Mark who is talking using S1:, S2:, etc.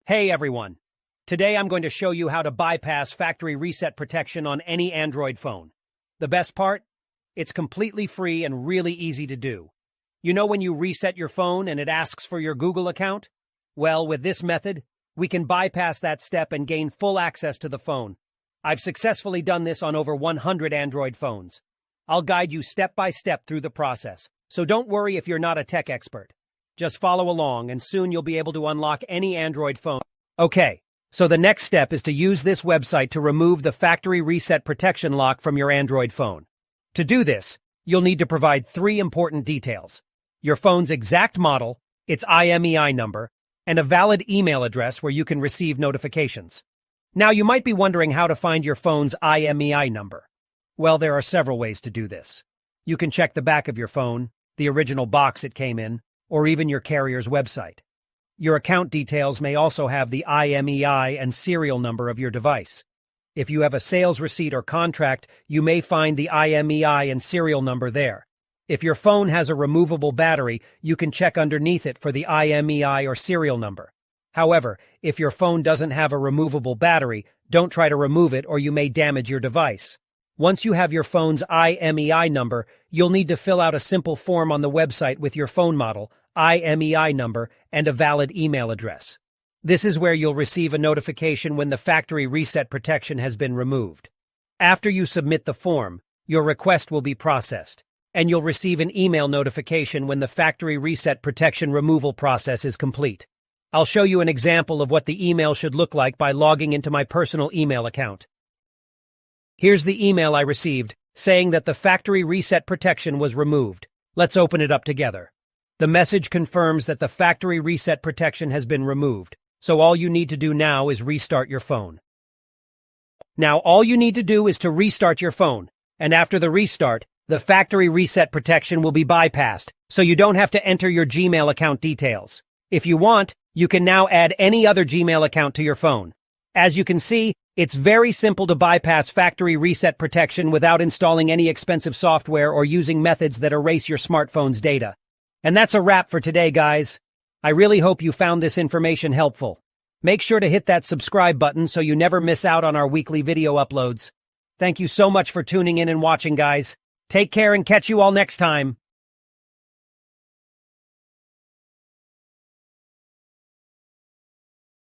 S1: Hey everyone! Today I'm going to show you how to bypass factory reset protection on any Android phone. The best part? It's completely free and really easy to do. You know when you reset your phone and it asks for your Google account? Well, with this method, we can bypass that step and gain full access to the phone. I've successfully done this on over 100 Android phones. I'll guide you step by step through the process, so don't worry if you're not a tech expert. Just follow along and soon you'll be able to unlock any Android phone. Okay, so the next step is to use this website to remove the factory reset protection lock from your Android phone. To do this, you'll need to provide 3 important details: your phone's exact model, its IMEI number, and a valid email address where you can receive notifications. Now you might be wondering how to find your phone's IMEI number. Well, there are several ways to do this. You can check the back of your phone, the original box it came in, or even your carrier's website. Your account details may also have the IMEI and serial number of your device. If you have a sales receipt or contract, you may find the IMEI and serial number there. If your phone has a removable battery, you can check underneath it for the IMEI or serial number. However, if your phone doesn't have a removable battery, don't try to remove it or you may damage your device. Once you have your phone's IMEI number, you'll need to fill out a simple form on the website with your phone model, IMEI number, and a valid email address. This is where you'll receive a notification when the factory reset protection has been removed. After you submit the form, your request will be processed, and you'll receive an email notification when the factory reset protection removal process is complete. I'll show you an example of what the email should look like by logging into my personal email account. Here's the email I received, saying that the factory reset protection was removed. Let's open it up together. The message confirms that the factory reset protection has been removed, so all you need to do now is restart your phone. Now all you need to do is to restart your phone, and after the restart, the factory reset protection will be bypassed, so you don't have to enter your Gmail account details. If you want, you can now add any other Gmail account to your phone. As you can see, it's very simple to bypass factory reset protection without installing any expensive software or using methods that erase your smartphone's data. And that's a wrap for today, guys. I really hope you found this information helpful. Make sure to hit that subscribe button so you never miss out on our weekly video uploads. Thank you so much for tuning in and watching, guys. Take care and catch you all next time.